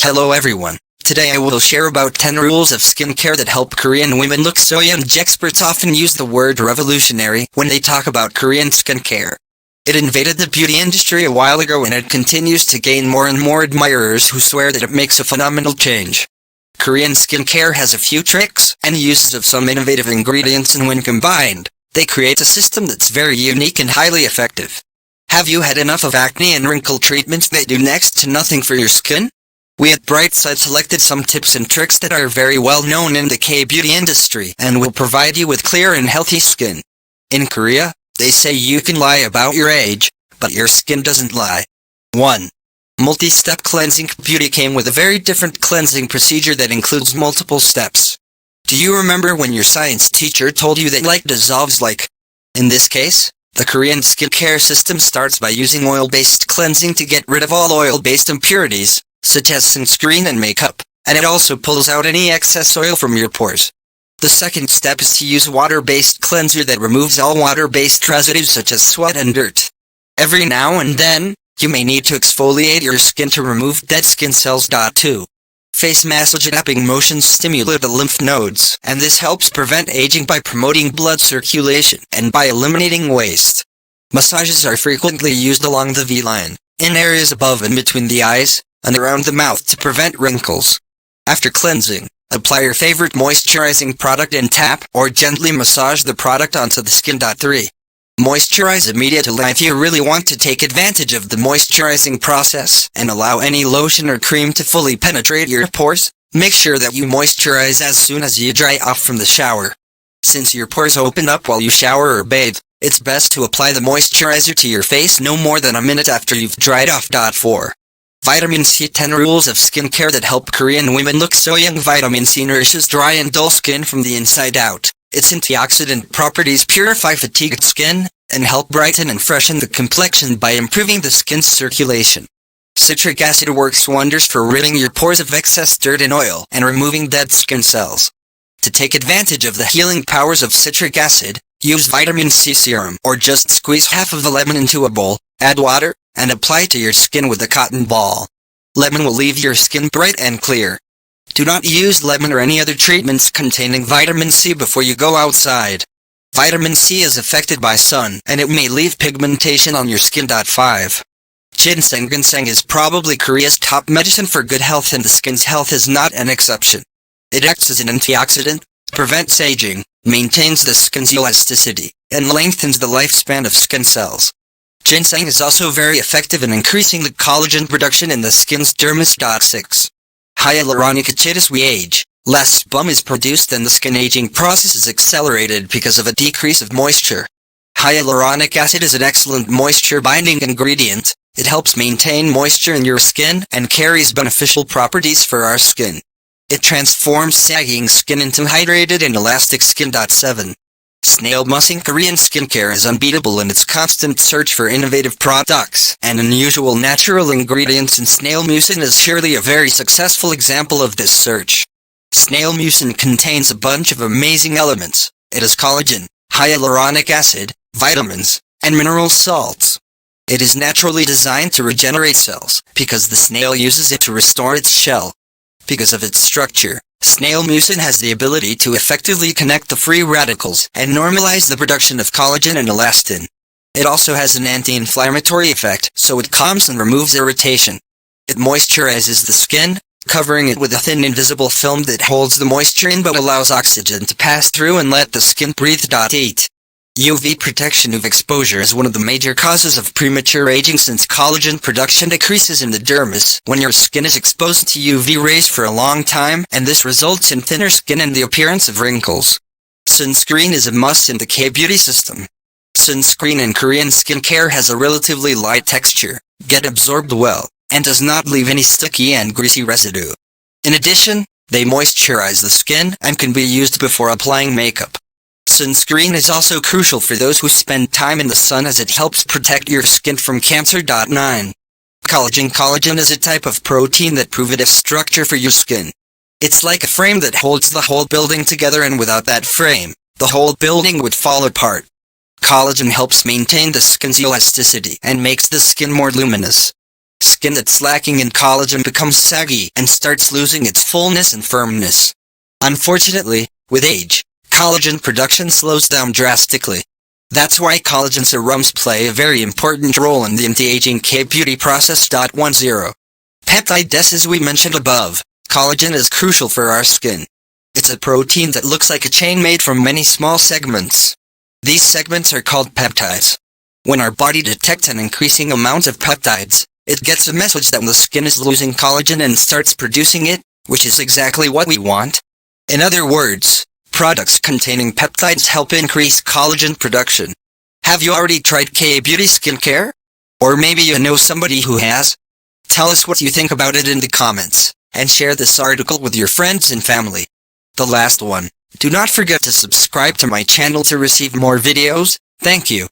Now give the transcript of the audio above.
Hello everyone. Today I will share about 10 rules of skincare that help Korean women look so young. Experts often use the word revolutionary when they talk about Korean skincare. It invaded the beauty industry a while ago and it continues to gain more and more admirers who swear that it makes a phenomenal change. Korean skincare has a few tricks and uses of some innovative ingredients, and when combined, they create a system that's very unique and highly effective. Have you had enough of acne and wrinkle treatments that do next to nothing for your skin? We at Brightside selected some tips and tricks that are very well known in the K-beauty industry and will provide you with clear and healthy skin. In Korea, they say you can lie about your age, but your skin doesn't lie. 1. Multi-step cleansing. Beauty came with a very different cleansing procedure that includes multiple steps. Do you remember when your science teacher told you that like dissolves like? In this case, the Korean skincare system starts by using oil-based cleansing to get rid of all oil-based impurities, such as sunscreen and makeup, and it also pulls out any excess oil from your pores. The second step is to use a water-based cleanser that removes all water-based residues such as sweat and dirt. Every now and then, you may need to exfoliate your skin to remove dead skin cells. 2. Face massage. Tapping motions stimulate the lymph nodes, and this helps prevent aging by promoting blood circulation and by eliminating waste. Massages are frequently used along the V-line, in areas above and between the eyes, and around the mouth to prevent wrinkles. After cleansing, apply your favorite moisturizing product and tap or gently massage the product onto the skin. 3. Moisturize immediately. If you really want to take advantage of the moisturizing process and allow any lotion or cream to fully penetrate your pores, make sure that you moisturize as soon as you dry off from the shower. Since your pores open up while you shower or bathe, it's best to apply the moisturizer to your face no more than a minute after you've dried off. 4. Vitamin C. 10 rules of skincare that help Korean women look so young. Vitamin C nourishes dry and dull skin from the inside out. Its antioxidant properties purify fatigued skin and help brighten and freshen the complexion by improving the skin's circulation. Citric acid works wonders for ridding your pores of excess dirt and oil and removing dead skin cells. To take advantage of the healing powers of citric acid, use vitamin C serum or just squeeze half of a lemon into a bowl, add water, and apply to your skin with a cotton ball. Lemon will leave your skin bright and clear. Do not use lemon or any other treatments containing vitamin C before you go outside. Vitamin C is affected by sun, and it may leave pigmentation on your skin. 5. Ginseng. Ginseng is probably Korea's top medicine for good health, and the skin's health is not an exception. It acts as an antioxidant, prevents aging, maintains the skin's elasticity, and lengthens the lifespan of skin cells. Ginseng is also very effective in increasing the collagen production in the skin's dermis. 6. Hyaluronic acid. As we age, less sebum is produced and the skin aging process is accelerated because of a decrease of moisture. Hyaluronic acid is an excellent moisture-binding ingredient. It helps maintain moisture in your skin and carries beneficial properties for our skin. It transforms sagging skin into hydrated and elastic skin. 7. Snail mucin. Korean skincare is unbeatable in its constant search for innovative products and unusual natural ingredients, and snail mucin is surely a very successful example of this search. Snail mucin contains a bunch of amazing elements. It has collagen, hyaluronic acid, vitamins, and mineral salts. It is naturally designed to regenerate cells because the snail uses it to restore its shell. Because of its structure, snail mucin has the ability to effectively connect the free radicals and normalize the production of collagen and elastin. It also has an anti-inflammatory effect, so it calms and removes irritation. It moisturizes the skin, covering it with a thin invisible film that holds the moisture in but allows oxygen to pass through and let the skin breathe. 8. UV protection. UV exposure is one of the major causes of premature aging, since collagen production decreases in the dermis when your skin is exposed to UV rays for a long time, and this results in thinner skin and the appearance of wrinkles. Sunscreen is a must in the K-beauty system. Sunscreen in Korean skincare has a relatively light texture, gets absorbed well, and does not leave any sticky and greasy residue. In addition, they moisturize the skin and can be used before applying makeup. Sunscreen is also crucial for those who spend time in the sun, as it helps protect your skin from cancer. 9. Collagen. Collagen is a type of protein that provides a structure for your skin. It's like a frame that holds the whole building together, and without that frame, the whole building would fall apart. Collagen helps maintain the skin's elasticity and makes the skin more luminous. Skin that's lacking in collagen becomes saggy and starts losing its fullness and firmness. Unfortunately, with age, collagen production slows down drastically. That's why collagen serums play a very important role in the anti-aging K-beauty process. 10. Peptide. As we mentioned above, collagen is crucial for our skin. It's a protein that looks like a chain made from many small segments. These segments are called peptides. When our body detects an increasing amount of peptides, it gets a message that the skin is losing collagen and starts producing it, which is exactly what we want. In other words, products containing peptides help increase collagen production. Have you already tried K-beauty skincare? Or maybe you know somebody who has? Tell us what you think about it in the comments, and share this article with your friends and family. The last one. Do not forget to subscribe to my channel to receive more videos. Thank you.